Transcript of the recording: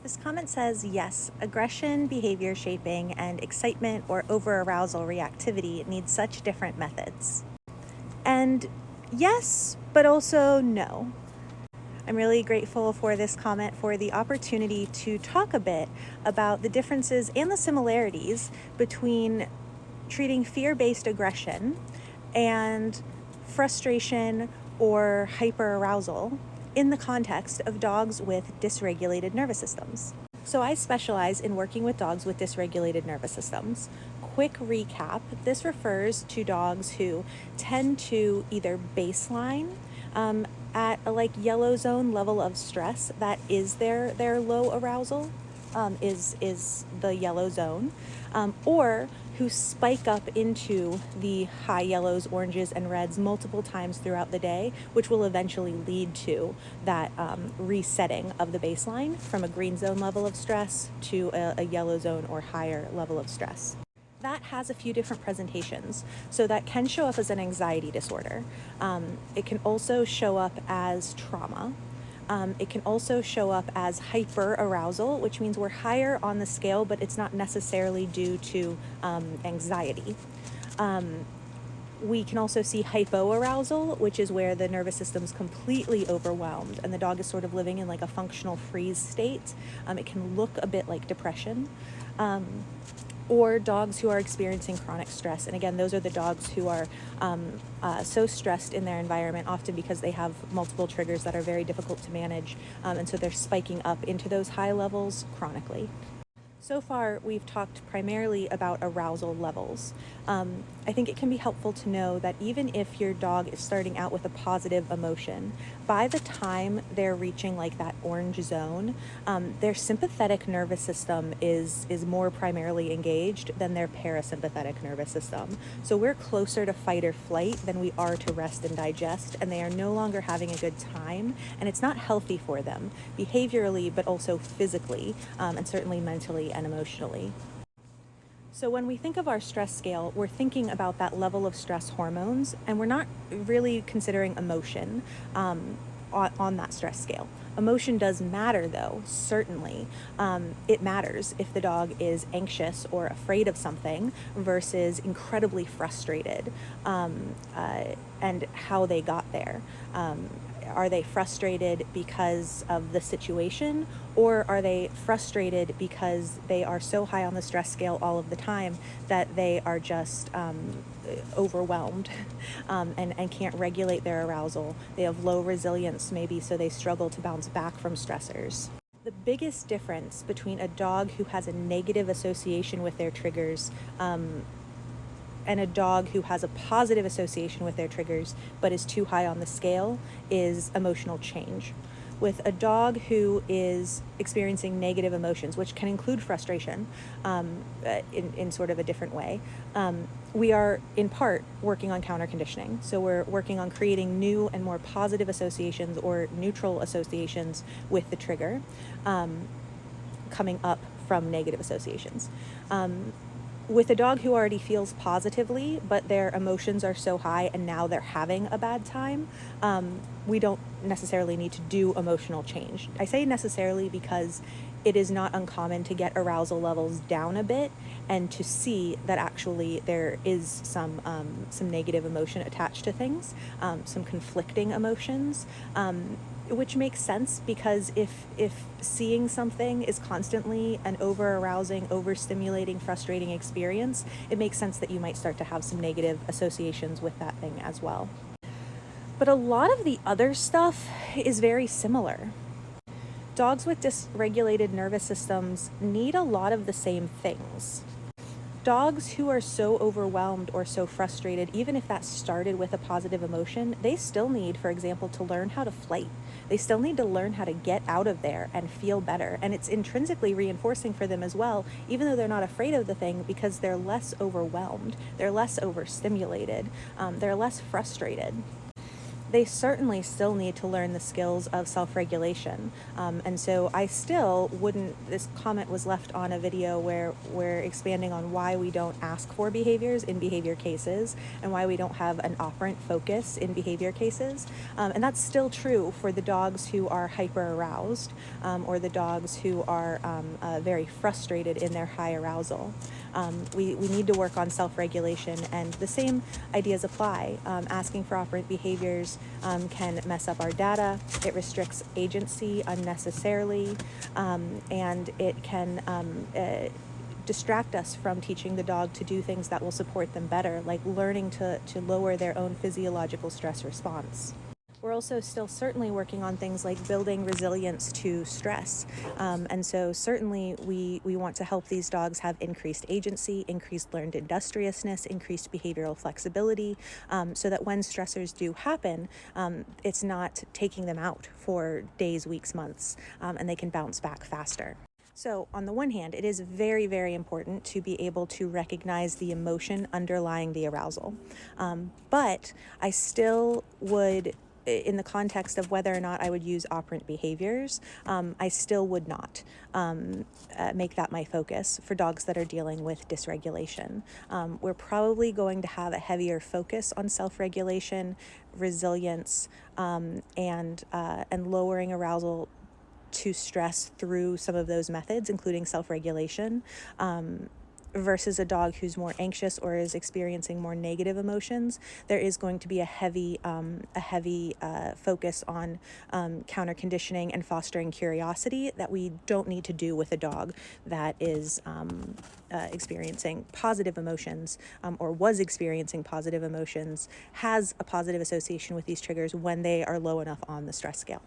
This comment says, yes, aggression, behavior shaping, and excitement or overarousal reactivity need such different methods. And yes, but also no. I'm really grateful for this comment, for the opportunity to talk a bit about the differences and the similarities between treating fear-based aggression and frustration or hyperarousal in the context of dogs with dysregulated nervous systems. So I specialize in working with dogs with dysregulated nervous systems. Quick recap, this refers to dogs who tend to either baseline at a yellow zone level of stress, that is their low arousal, is the yellow zone, or who spike up into the high yellows, oranges, and reds multiple times throughout the day, which will eventually lead to that resetting of the baseline from a green zone level of stress to a yellow zone or higher level of stress. That has a few different presentations. So that can show up as an anxiety disorder. It can also show up as trauma. It can also show up as hyperarousal, which means we're higher on the scale, but it's not necessarily due to anxiety. We can also see hypoarousal, which is where the nervous system's completely overwhelmed and the dog is sort of living in a functional freeze state. It can look a bit like depression. Or dogs who are experiencing chronic stress. And again, those are the dogs who are so stressed in their environment, often because they have multiple triggers that are very difficult to manage, and so they're spiking up into those high levels chronically. So far, we've talked primarily about arousal levels. I think it can be helpful to know that even if your dog is starting out with a positive emotion, by the time they're reaching that orange zone, their sympathetic nervous system is more primarily engaged than their parasympathetic nervous system. So we're closer to fight or flight than we are to rest and digest, and they are no longer having a good time, and it's not healthy for them, behaviorally, but also physically, and certainly mentally and emotionally. So when we think of our stress scale, we're thinking about that level of stress hormones, and we're not really considering emotion on that stress scale. Emotion does matter, though, certainly. It matters if the dog is anxious or afraid of something versus incredibly frustrated, and how they got there. Are they frustrated because of the situation, or are they frustrated because they are so high on the stress scale all of the time that they are just overwhelmed and can't regulate their arousal? They have low resilience maybe, so they struggle to bounce back from stressors. The biggest difference between a dog who has a negative association with their triggers and a dog who has a positive association with their triggers but is too high on the scale is emotional change. With a dog who is experiencing negative emotions, which can include frustration in sort of a different way, we are in part working on counter conditioning. So we're working on creating new and more positive associations or neutral associations with the trigger, coming up from negative associations. With a dog who already feels positively, but their emotions are so high and now they're having a bad time, we don't necessarily need to do emotional change. I say necessarily because it is not uncommon to get arousal levels down a bit and to see that actually there is some negative emotion attached to things, some conflicting emotions, which makes sense because if seeing something is constantly an over-arousing, over-stimulating, frustrating experience, it makes sense that you might start to have some negative associations with that thing as well. But a lot of the other stuff is very similar. Dogs with dysregulated nervous systems need a lot of the same things. Dogs who are so overwhelmed or so frustrated, even if that started with a positive emotion, they still need, for example, to learn how to flight. They still need to learn how to get out of there and feel better. And it's intrinsically reinforcing for them as well, even though they're not afraid of the thing, because they're less overwhelmed, they're less overstimulated, they're less frustrated. they certainly still need to learn the skills of self-regulation. And so I still wouldn't, this comment was left on a video where we're expanding on why we don't ask for behaviors in behavior cases and why we don't have an operant focus in behavior cases. And that's still true for the dogs who are hyper-aroused or the dogs who are very frustrated in their high arousal. We need to work on self-regulation, and the same ideas apply. Asking for operant behaviors can mess up our data, it restricts agency unnecessarily, and it can distract us from teaching the dog to do things that will support them better, like learning to lower their own physiological stress response. We're also still certainly working on things like building resilience to stress. And so certainly we want to help these dogs have increased agency, increased learned industriousness, increased behavioral flexibility, so that when stressors do happen, it's not taking them out for days, weeks, months, and they can bounce back faster. So on the one hand, it is very, very important to be able to recognize the emotion underlying the arousal. But I still would, in the context of whether or not I would use operant behaviors, I still would not make that my focus for dogs that are dealing with dysregulation. We're probably going to have a heavier focus on self-regulation, resilience, and lowering arousal to stress through some of those methods, including self-regulation, versus a dog who's more anxious or is experiencing more negative emotions. There is going to be a heavy focus on counter conditioning and fostering curiosity that we don't need to do with a dog that is experiencing positive emotions, or was experiencing positive emotions, has a positive association with these triggers when they are low enough on the stress scale.